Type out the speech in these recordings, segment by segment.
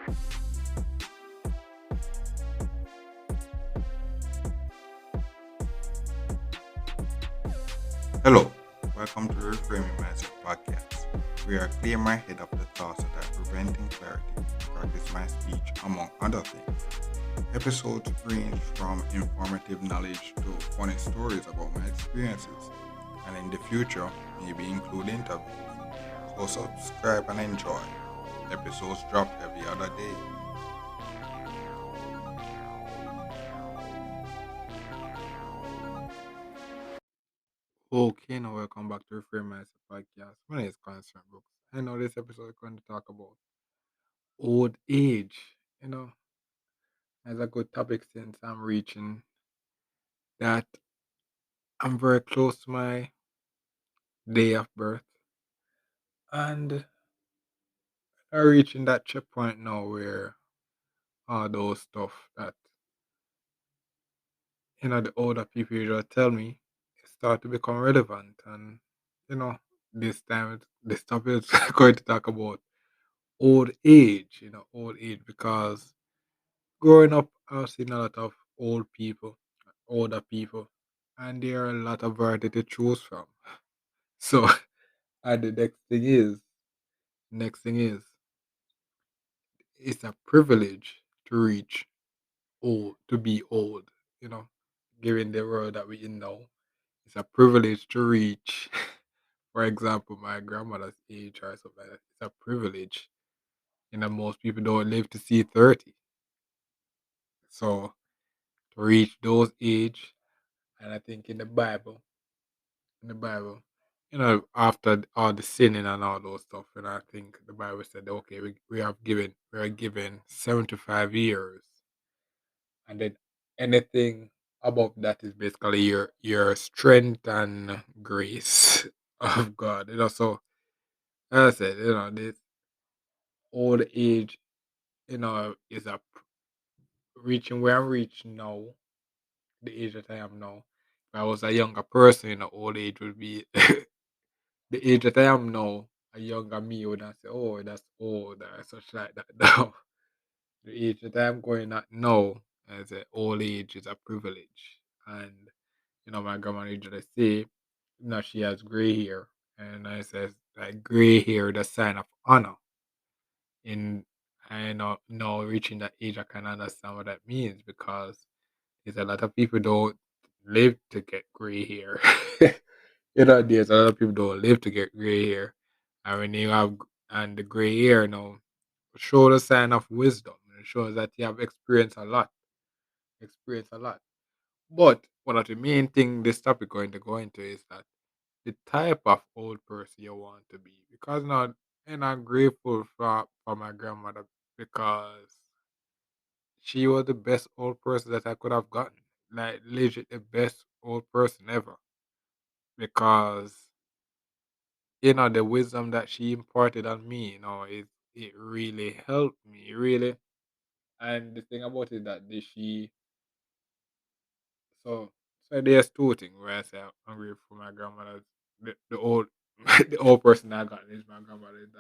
Hello, welcome to Reframing Mindset Podcast. We are clear my head of the thoughts that are preventing clarity, practice my speech, among other things. Episodes range from informative knowledge to funny stories about my experiences, and in the future, maybe include interviews. So subscribe and enjoy. Episodes drop every other day. Okay, now welcome back to Reframing Mindset Podcast. My name is Constant Brooks. I know this episode is going to talk about old age. You know, as a good topic since I'm reaching that I'm very close to my day of birth, and I'm reaching that checkpoint now where all those stuff that the older people usually tell me start to become relevant. And you know this time this topic is going to talk about old age. Old age, because growing up I've seen a lot of old people, older people, and there are a lot of variety to choose from. So and the next thing is it's a privilege to reach old, to be old, you know, given the world that we in now. It's a privilege to reach, for example, my grandmother's age or something like that. It's a privilege. Most people don't live to see 30. So to reach those age, and I think in the Bible, after all the sinning and all those stuff, and I think the Bible said, okay, we are given 75 years, and then anything above that is basically your strength and grace of God. So as I said, this old age, is a reaching where I'm reaching now, the age that I am now. If I was a younger person, old age would be the age that I am now. A younger me would not say, "Oh, that's old," or such like that. Now, the age that I'm going at now, as a old age, is a privilege. And my grandma usually say, she has gray hair, and I says like gray hair, the sign of honor. In I know now reaching that age, I can understand what that means, because there's a lot of people don't live to get gray hair. There's a lot of people don't live to get gray hair, and when you have and the gray hair, show the sign of wisdom. It shows that you have experienced a lot. But one of the main thing this topic going to go into is that the type of old person you want to be. Because now, and I'm grateful for my grandmother, because she was the best old person that I could have gotten. Like legit the best old person ever. Because the wisdom that she imparted on me, it really helped me, really. And the thing about it that she so there's two things where I say I'm grateful for my grandmother. The old the old person I got is my grandmother. Is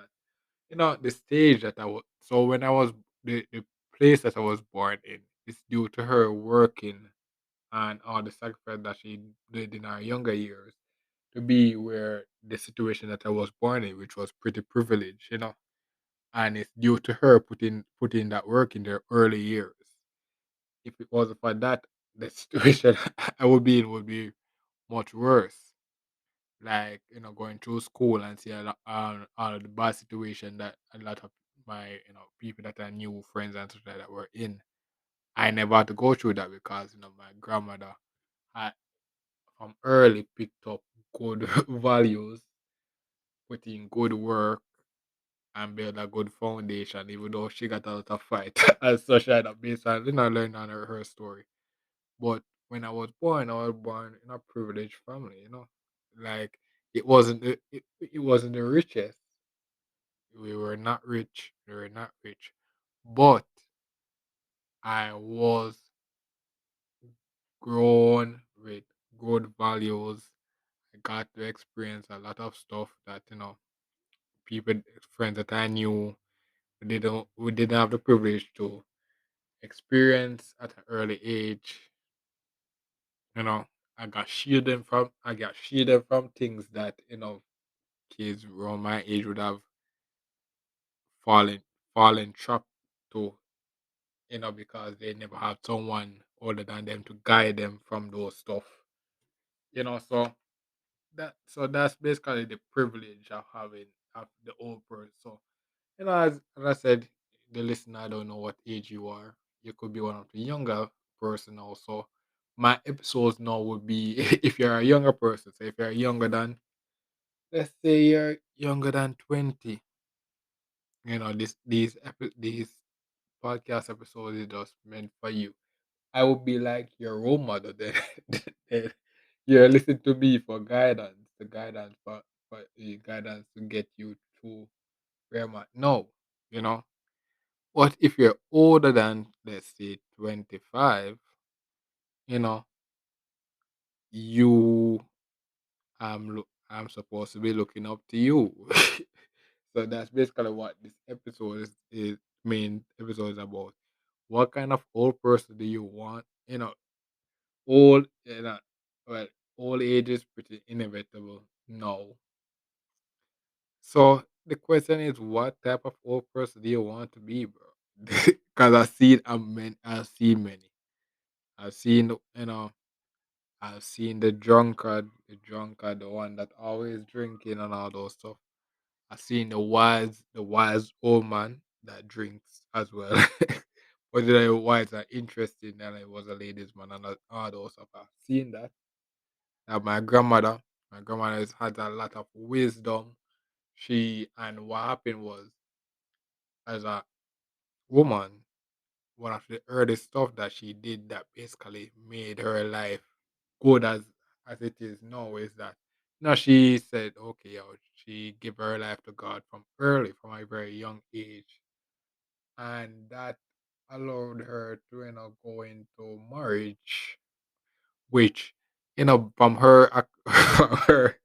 that the stage that I was, so when I was the place that I was born in is due to her working and all the sacrifice that she did in her younger years to be where the situation that I was born in, which was pretty privileged. And it's due to her putting that work in their early years. If it wasn't for that, the situation I would be in would be much worse. Like, going through school and see all of the bad situation that a lot of my, people that I knew, friends and such like that were in. I never had to go through that because, my grandmother had from early picked up good values, put in good work, and build a good foundation, even though she got a lot of fight and such like that based on, learn on her story. But when I was born in a privileged family. Like it wasn't the richest. We were not rich. We were not rich. But I was grown with good values. I got to experience a lot of stuff that, people friends that I knew we didn't have the privilege to experience at an early age. You know, I got shielded from things that kids around my age would have fallen fallen trapped to. Because they never have someone older than them to guide them from those stuff. So that's basically the privilege of having of the old person. So as I said, the listener, I don't know what age you are. You could be one of the younger person also. My episodes now would be if you're a younger person. So if you're younger than, let's say you're younger than 20, these podcast episodes is just meant for you. I would be like your role model then. Then you're listening to me for guidance, the guidance for the guidance to get you to where am I? No, you know. But if you're older than let's say 25, you know, you I'm supposed to be looking up to you. So that's basically what this episode is main episode is about. What kind of old person do you want? Old, well, old age is pretty inevitable. No. So the question is, what type of old person do you want to be, bro? Because I've seen many. I've seen, I've seen the drunkard, the one that always drinking and all those stuff. I've seen the wise old man that drinks as well. But the wise are interesting, and it was a ladies' man and all those stuff. I've seen that. My grandmother has had a lot of wisdom. And what happened was, as a woman, one of the early stuff that she did that basically made her life good as it is now is that she said, okay, she gave her life to God from a very young age, and that allowed her to go into marriage, which from her from her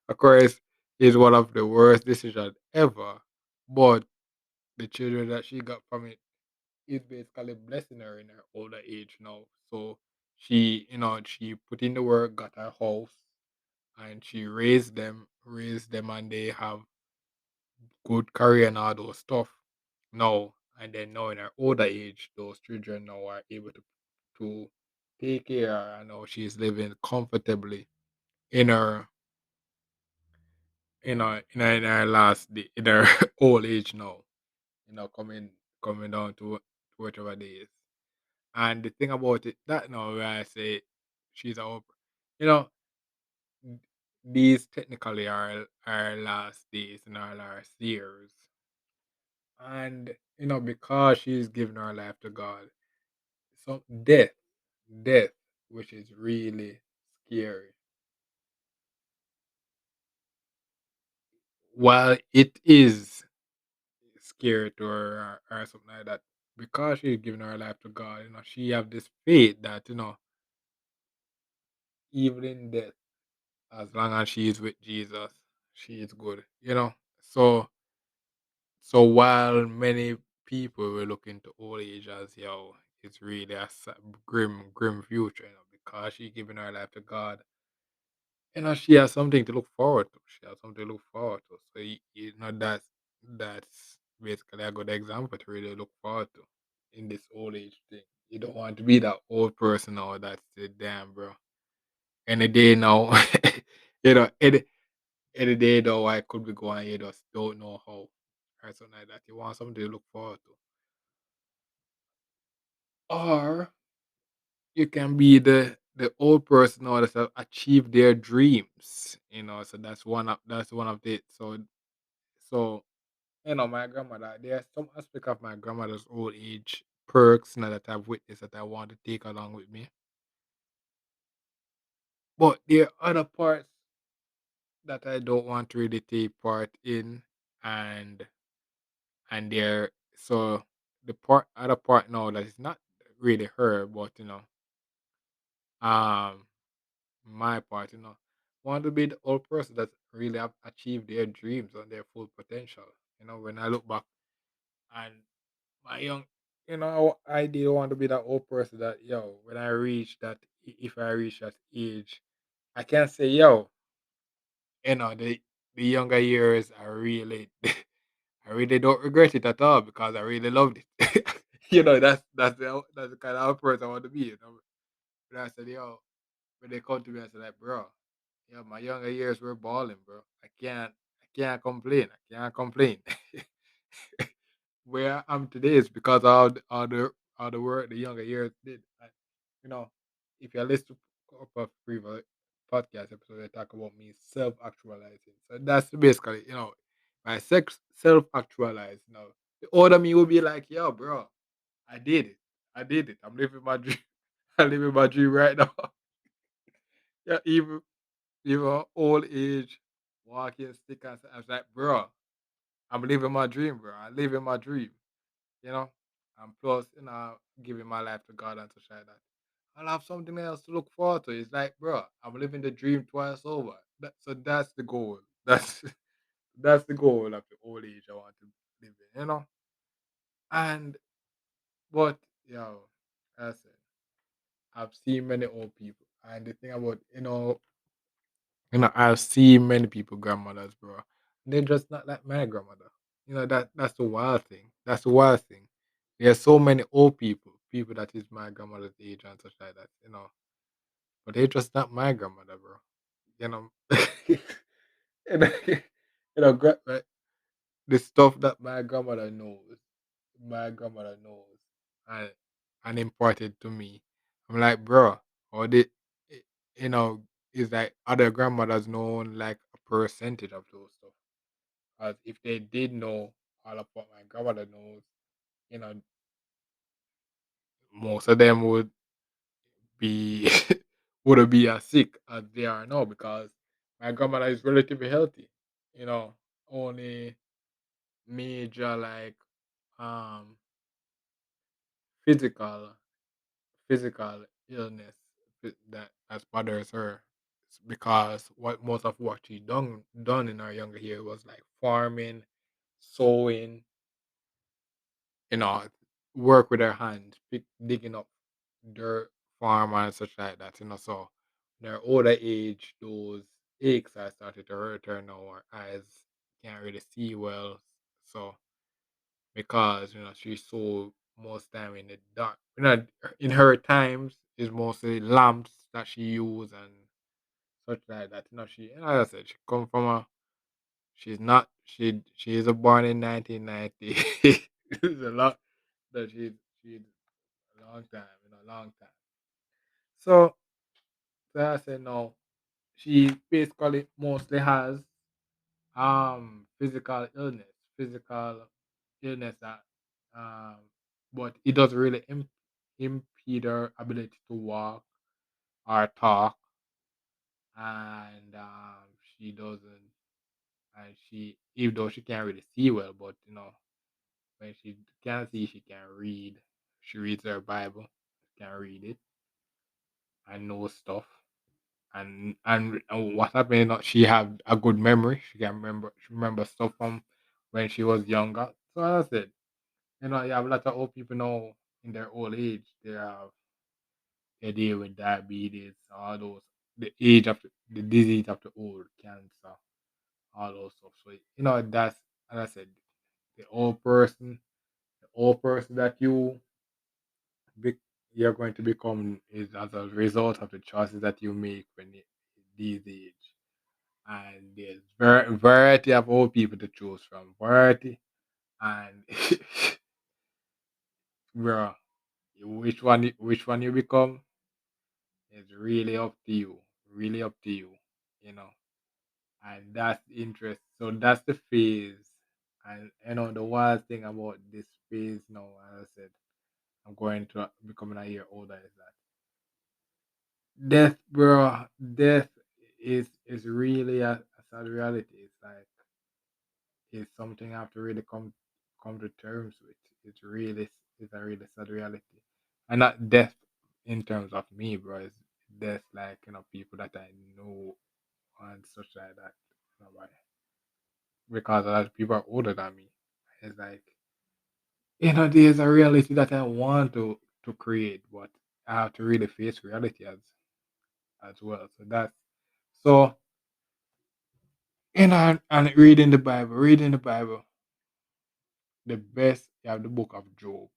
of course is one of the worst decisions ever. But the children that she got from it is basically blessing her in her older age now. So she put in the work, got her house, and she raised them, and they have good career and all those stuff now. And then now in her older age, those children now are able to take care of her. I know she's living comfortably in her in her in her old age now. Coming down to whatever days. And the thing about it, that now where I say she's a you know, these technically are our last days and our last years. And because she's given her life to God, so death, which is really scary. While it is scary to her or something like that, because she's given her life to God, she have this faith that even in death, as long as she is with Jesus, she is good. So while many people will look into old age as it's really a grim future, because she giving her life to God, she has something to look forward to. She has something to look forward to. So that's basically a good example to really look forward to in this old age thing. You don't want to be that old person now that's damn, bro. Any day now, any day though, I could be going, you just don't know how, or something like that. You want something to look forward to, or you can be the old person now that have achieved their dreams. So that's one of the so my grandmother. There are some aspect of my grandmother's old age perks now that I've witnessed that I want to take along with me, but there are other parts that I don't want to really take part in, and there so the other part now that is not really her, but um my part, want to be the old person that really have achieved their dreams and their full potential. When I look back And my young, I did want to be that old person that, when I reach that, if I reach that age, I can say, the younger years, I really don't regret it at all because I really loved it. That's the kind of person I want to be. But I said, when they come to me, I said, like, bro, my younger years were balling, bro. I can't complain. I can't complain. Where I am today is because of all the work the younger years did. You know, if you listen to a previous podcast episode, they talk about me self actualizing. So that's basically, my sex self actualize. The older me will be like, yo, bro, I did it. I did it. I'm living my dream. I'm living my dream right now. Yeah, even old age, walking stick and I was like, bro, I'm living my dream, bro. I'm living my dream. You know, and plus, giving my life to God and such like that. I'll have something else to look forward to. It's like, bro, I'm living the dream twice over. So that's the goal. That's the goal of the old age I want to live in. And but I said I've seen many old people, and the thing about I've seen many people grandmothers, bro. They're just not like my grandmother. That's the wild thing. That's the wild thing. There's so many old people that is my grandmother's age and such like that. But they're just not my grandmother, bro. You know, you know, like, the stuff that my grandmother knows, and imparted to me. I'm like, bro, or eh, you know, is like other grandmothers know like a percentage of those stuff. Because if they did know all of what my grandmother knows, you know, most of them be wouldn't be as sick as they are now because my grandmother is relatively healthy. You know, only major like um physical physical illness that bothers her. It's because what most of what she done in her younger year was like farming, sewing, you know, work with her hands, digging up dirt, farm and such like that. So in her older age, those aches are started to hurt her now. Her eyes can't really see well. So because she's so most time in the dark. In her times is mostly lamps that she use and such like that. Like I said, she come from a she is a born in 1990. It's a lot that she's a long time, long time. So, I said no. She basically mostly has physical illness that um but it doesn't really impede her ability to walk or talk, and she doesn't and she even though she can't really see well, but when she can see, she can read. She reads her Bible, can read it and know stuff. And what happened, she have a good memory. She remember stuff from when she was younger. So that's it. You have a lot of old people now in their old age. They deal with diabetes, all those, the disease of the old, cancer, all those stuff. So that's, as I said, the old person that be, you're going to become is as a result of the choices that you make these age. And there's variety of old people to choose from. Variety, and bro, which one you become is really up to you. Really up to you. You know, and that's the interest. So that's the phase. And the wild thing about this phase now, as I said, I'm going to becoming a year older is that death, bro. Death is really a sad reality. It's something I have to really come to terms with. It's a really sad reality, and not death in terms of me, bro. It's death like people that I know and such like that. Why? Because a lot of people are older than me. It's like There's a reality that I want to create, but I have to really face reality as well. So and reading the Bible, the best you have the book of Job.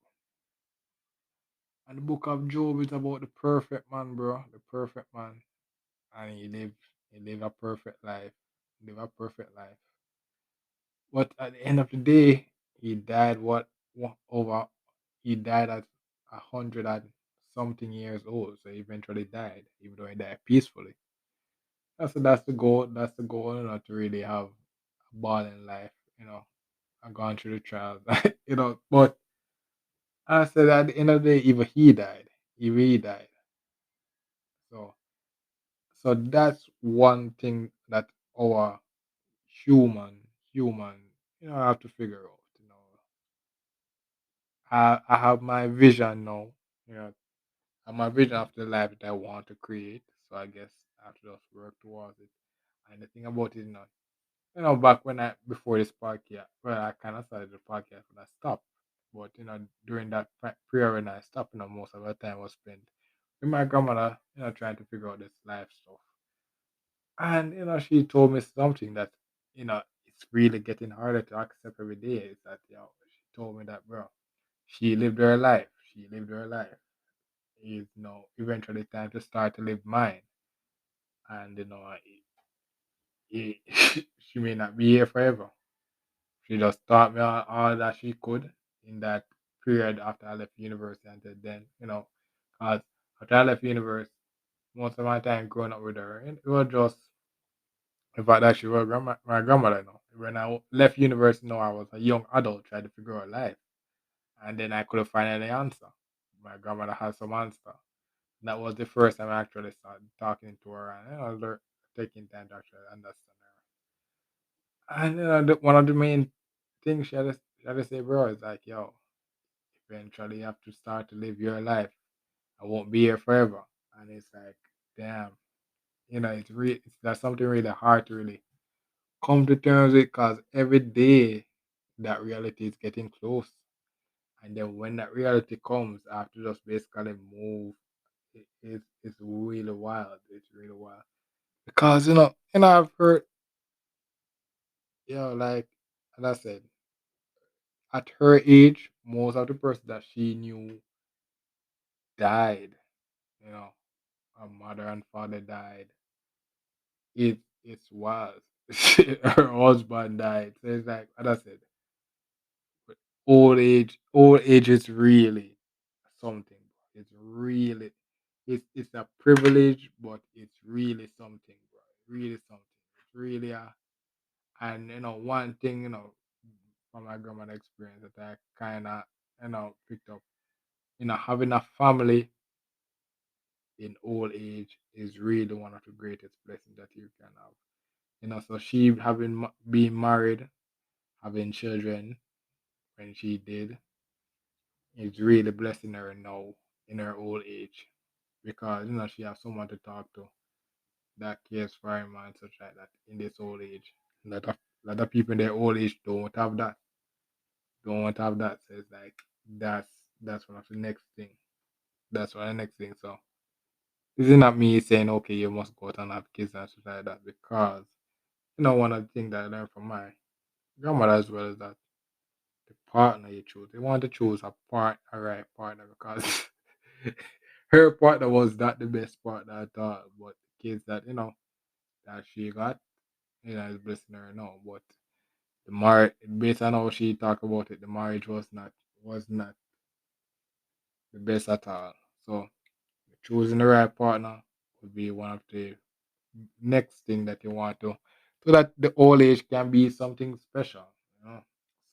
And the book of Job is about the perfect man, bro. The perfect man. And he live a perfect life. Live a perfect life. But at the end of the day, he died over he died at 100 and something years old. So he eventually died, even though he died peacefully. That's the goal. That's the goal, to really have a ball in life, and gone through the trials. But I said at the end of the day, even he died. He really died. So that's one thing that our human, have to figure out. I have my vision now. You know, and my vision of the life that I want to create. So I guess I have to just work towards it. And the thing about it, back when I before this podcast, well, I kind of started the podcast when I stopped. But during that period when I stopped, most of the time was spent with my grandmother, trying to figure out this life stuff. And she told me something that it's really getting harder to accept every day. Is that she told me that, bro, she lived her life. She lived her life. It's eventually time to start to live mine. And she may not be here forever. She just taught me all that she could in that period after I left university until then, because after I left university, most of my time growing up with her, it was just the fact that she was my grandmother. When I left university, I was a young adult trying to figure out life, and then I couldn't find any answer. My grandmother had some answer. That was the first time I actually started talking to her and taking time to actually understand her. And one of the main things she had to say, bro, is like, yo, eventually you have to start to live your life. I won't be here forever. And it's like, damn, that's something really hard to really come to terms with because every day that reality is getting close. And then when that reality comes, I have to just basically move. It's really wild. It's really wild. Because I've heard, like as I said, at her age, most of the person that she knew died. You know, her mother and father died. It's wild. Her husband died. So it's like, as I said, old age is really something. It's really it's a privilege, but it's really something, bro. Really something. It's really a and one thing, from my grandmother experience that I kinda picked up, having a family in old age is really one of the greatest blessings that you can have. So she having being married, having children when she did, is really blessing her now in her old age because she has someone to talk to that cares for him and such like that in this old age. A lot of people in their old age don't have that. Don't have that. So it's like that's one of the next thing. That's one of the next thing. So this is not me saying okay, you must go out and have kids and stuff like that because one of the things that I learned from my grandmother as well is that the partner you choose, you want to choose a right partner because her partner was not the best partner at all, but the kids that she got, is blessing her now. But the marriage, based on how she talked about it, the marriage was not the best at all. So choosing the right partner would be one of the next thing that you want to, so that the old age can be something special,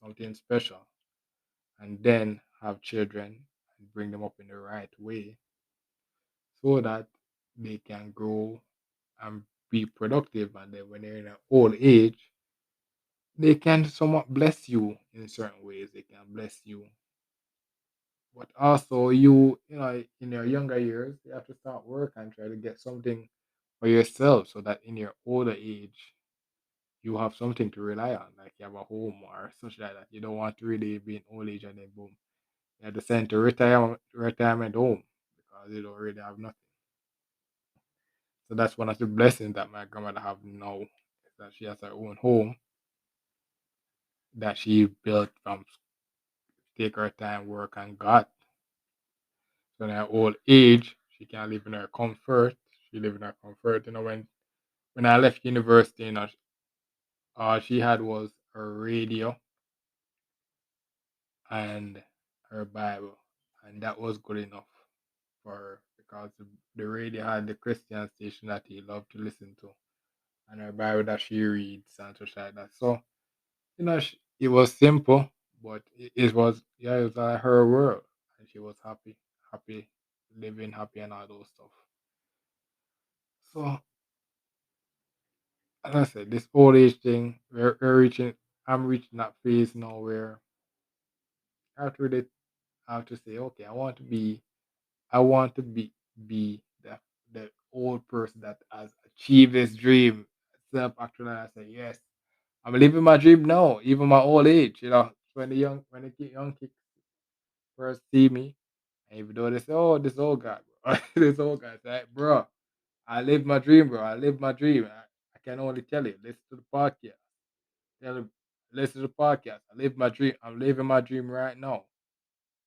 something special, and then have children and bring them up in the right way so that they can grow and be productive, and then when they're in an old age, they can somewhat bless you in certain ways. They can bless you, but also in your younger years, you have to start work and try to get something for yourself so that in your older age you have something to rely on, like you have a home or such like that. You don't want to really be in old age and then boom, you have to send to retirement home because you don't really have nothing. So that's one of the blessings that my grandmother have now, is that she has her own home that she built from take her time, work and got. So in her old age, she can live in her comfort. She live in her comfort. When I left university, all she had was her radio and her Bible, and that was good enough for her because the radio had the Christian station that he loved to listen to, and her Bible that she reads and such like that. So it was simple, but it was, yeah, it was her world, and she was happy, living happy, and all those stuff. So, as I said, this old age thing, I'm reaching that phase now where after that, I have to say, okay, I want to be the old person that has achieved this dream. Self actualize. I say, yes, I'm living my dream now, even my old age. When the young kids first see me, and even though they say, oh, this old guy, bro, this old guy, say, bro, I live my dream, bro. I live my dream. I can only tell you, listen to the podcast. Tell him, listen to the podcast. I live my dream. I'm living my dream right now.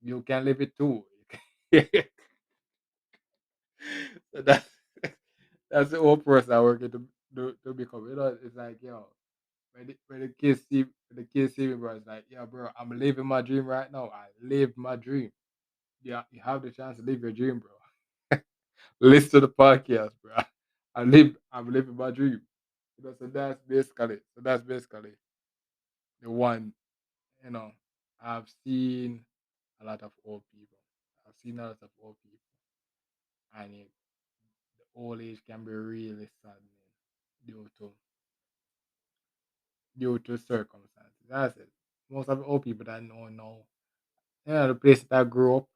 You can live it too. So that's the old person I working to become. It's like, when the kids see me, bro, it's like, yeah, bro, I'm living my dream right now. I live my dream. Yeah, you have the chance to live your dream, bro. Listen to the podcast, bro. I'm living my dream. So that's basically the one, you know, I've seen a lot of old people. I've seen a lot of old people, and the old age can be really saddening due to circumstances. That's it. Most of the old people that I know, the place that I grew up,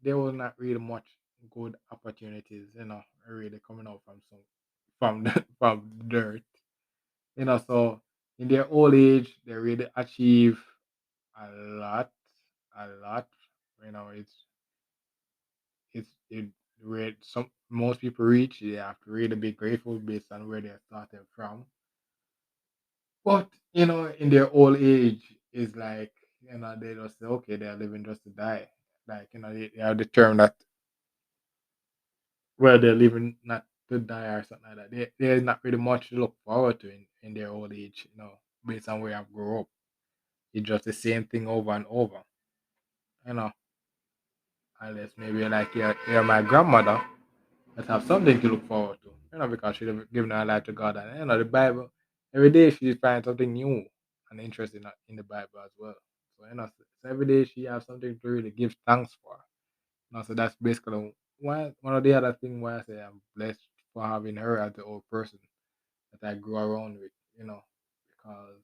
there was not really much good opportunities, really coming out from dirt, So in their old age, they really achieve a lot, a lot. You know, it where some most people reach. They have to really be grateful based on where they're starting from. But in their old age, is like they just say, okay, they're living just to die. Like they have the term that where they're living not to die or something like that. There's not really much to look forward to in their old age. Based on where I grew up, it's just the same thing over and over. You know, unless maybe like you're my grandmother that have something to look forward to. Because she's given her life to God, and the Bible every day she finds something new and interesting in the Bible as well. So every day she has something to really give thanks for. So that's basically why one of the other things why I say I'm blessed for having her as the old person that I grew around with. Because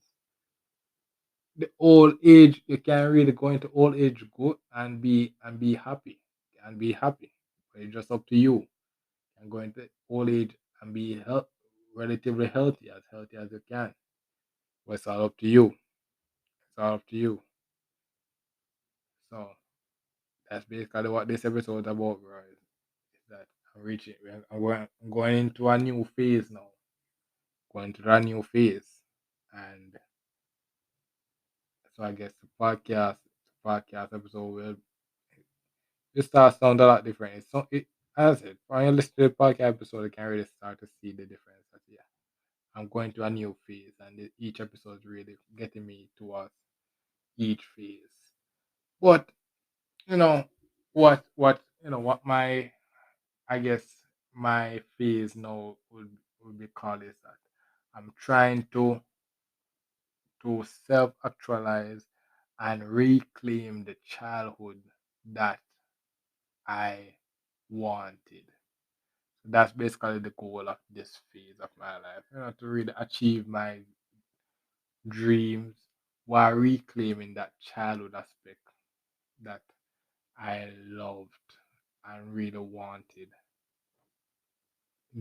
the old age you can really go into old age good and be happy but it's just up to you. And go into old age and be relatively healthy as you can, but it's all up to you. It's all up to you. So that's basically what this episode is about, bro. Is that I'm going into a new phase now, going to that new phase. And so I guess the podcast episode will it starts sound a lot different. As I said, when you listen to the podcast episode, you can really start to see the difference. That, yeah, I'm going to a new phase, and each episode is really getting me towards each phase. But you know what my I guess my phase now would be called is that I'm trying to self actualize and reclaim the childhood that I wanted. That's basically the goal of this phase of my life, to really achieve my dreams while reclaiming that childhood aspect that I loved and really wanted,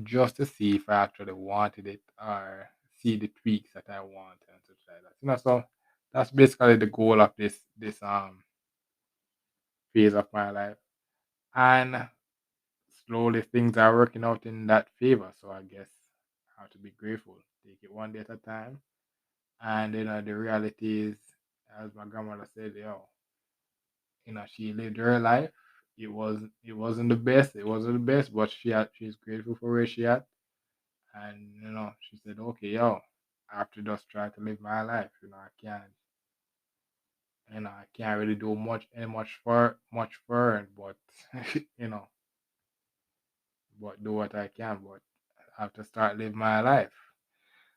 just to see if I actually wanted it or see the tweaks that I want and such like that. So that's basically the goal of this phase of my life. And slowly things are working out in that favor. So I guess I have to be grateful. Take it one day at a time. And the reality is, as my grandmother said, she lived her life. It wasn't the best. It wasn't the best, but she's grateful for where she at. And she said, okay, I have to just try to live my life. I can't really do much for it, but you know, but do what I can, but I have to start live my life.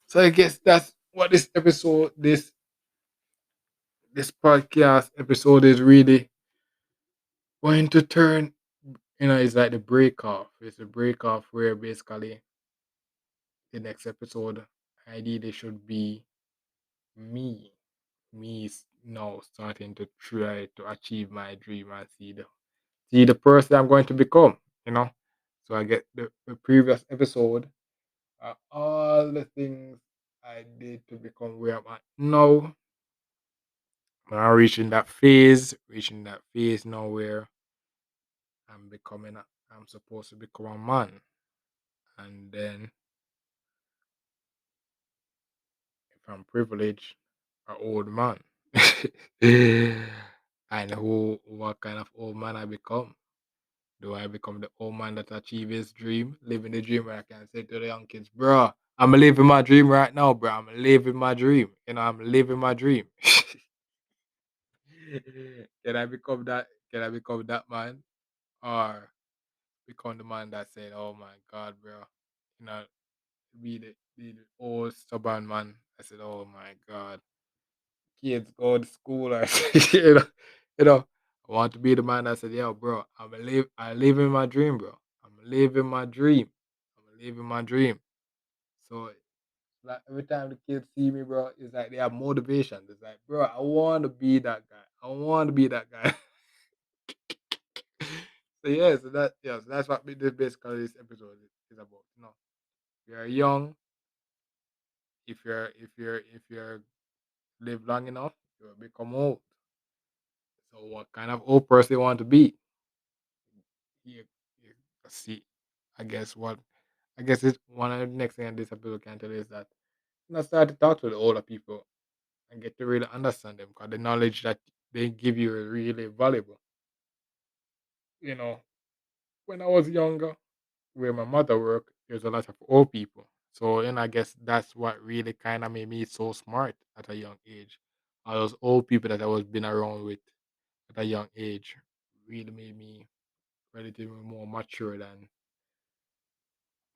So I guess that's what this podcast episode is really going to turn. It's like the break off. It's a break off where basically the next episode ideally should be me. Me is now starting to try to achieve my dream and see the person I'm going to become, you know. So I get the previous episode, all the things I did to become where I'm at now. Now reaching that phase now where I'm supposed to become a man, and then if I'm privileged, an old man. And what kind of old man I become? Do I become the old man that achieve his dream, living the dream where I can say to the young kids, bro, I'm living my dream right now, bro. I'm living my dream. I'm living my dream. Can I become that? Can I become that man? Or become the man that said, oh my God, bro. You know, be the old stubborn man. I said, oh my God. Kids go to school or you know, I want to be the man that said, yo, bro, I live in my dream, bro. I'm living my dream. I'm living my dream. So like every time the kids see me, bro, it's like they have motivation. It's like, bro, I want to be that guy. I want to be that guy. So yeah, so that's what basically this episode is about. You're young. If you're live long enough, you'll become old. So what kind of old person you want to be? You see, I guess what I guess it's one of the next thing this episode can tell you is that start to talk to the older people and get to really understand them because the knowledge that they give you is really valuable. You know, when I was younger, where my mother worked, there's a lot of old people. So, I guess that's what really kind of made me so smart at a young age. All those old people that I was been around with at a young age really made me relatively more mature than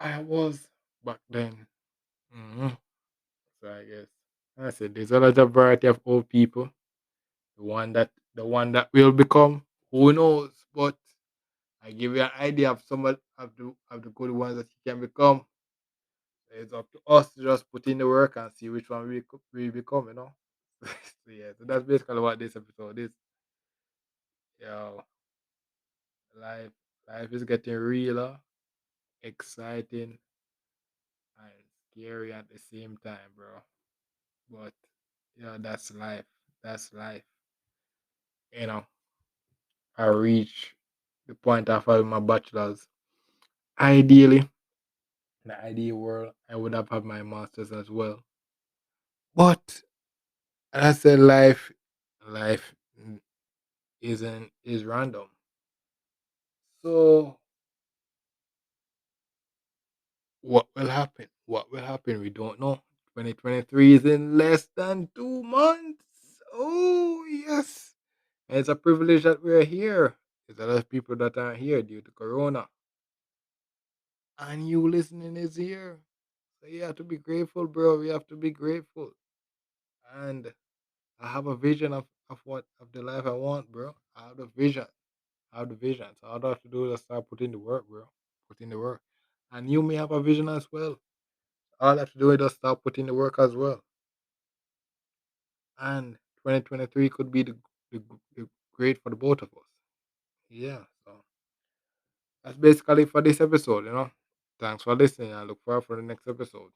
I was back then. hmm So I guess I said there's a lot of variety of old people. The one that will become, who knows? But I give you an idea of some of the good ones that you can become. It's up to us to just put in the work and see which one we become. So yeah, so that's basically what this episode is. Yo, life life is getting realer, exciting, and scary at the same time, bro. But yeah, that's life. That's life. You know, I reach the point of having my bachelor's. Ideally, in the ideal world, I would have had my master's as well. But as I said, life is random. So what will happen? What will happen? We don't know. 2023 is in less than 2 months. Oh yes. And it's a privilege that we're here. There's a lot of people that aren't here due to Corona. And you listening is here. So you have to be grateful, bro. We have to be grateful. And I have a vision of the life I want, bro. I have the vision. I have the vision. So all I have to do is start putting the work, bro. Put in the work. And you may have a vision as well. All I have to do is just start putting the work as well. And 2023 could be the great for the both of us. Yeah. So that's basically for this episode. Thanks for listening. I look forward for the next episode.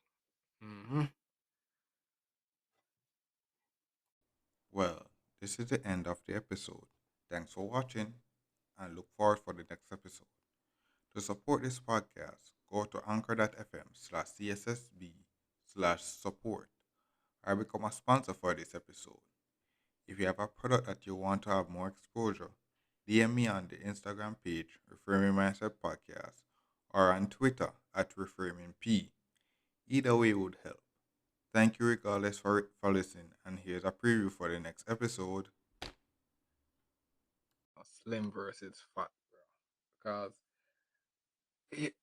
Well, this is the end of the episode. Thanks for watching and look forward for the next episode. To support this podcast, go to anchor.fm/cssb/support or become a sponsor for this episode. If you have a product that you want to have more exposure, DM me on the Instagram page, Reframing Mindset Podcast, or on Twitter at ReframingP. Either way would help. Thank you regardless for listening, and here's a preview for the next episode. Slim versus fat, bro. Because it,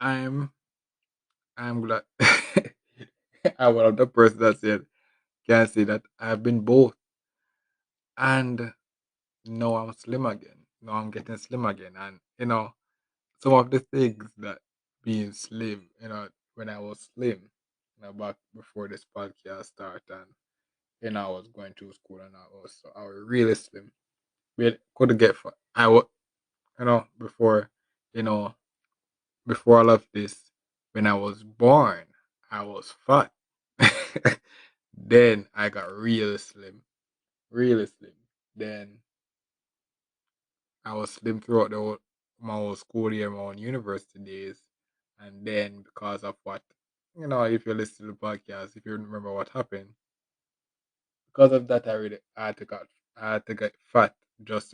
I'm I'm glad I'm one of the person that said can say that I've been both, and now I'm slim again. Now I'm getting slim again, and some of the things that being slim, when I was slim, back before this podcast started, and I was going to school, and I was really slim. But couldn't get fat. I was, before, you know, before all of this, when I was born, I was fat. Then I got really slim, really slim. Then I was slim throughout my whole school year, my whole university days. And then because of what, if you listen to the podcast, if you remember what happened, because of that, I had to get fat just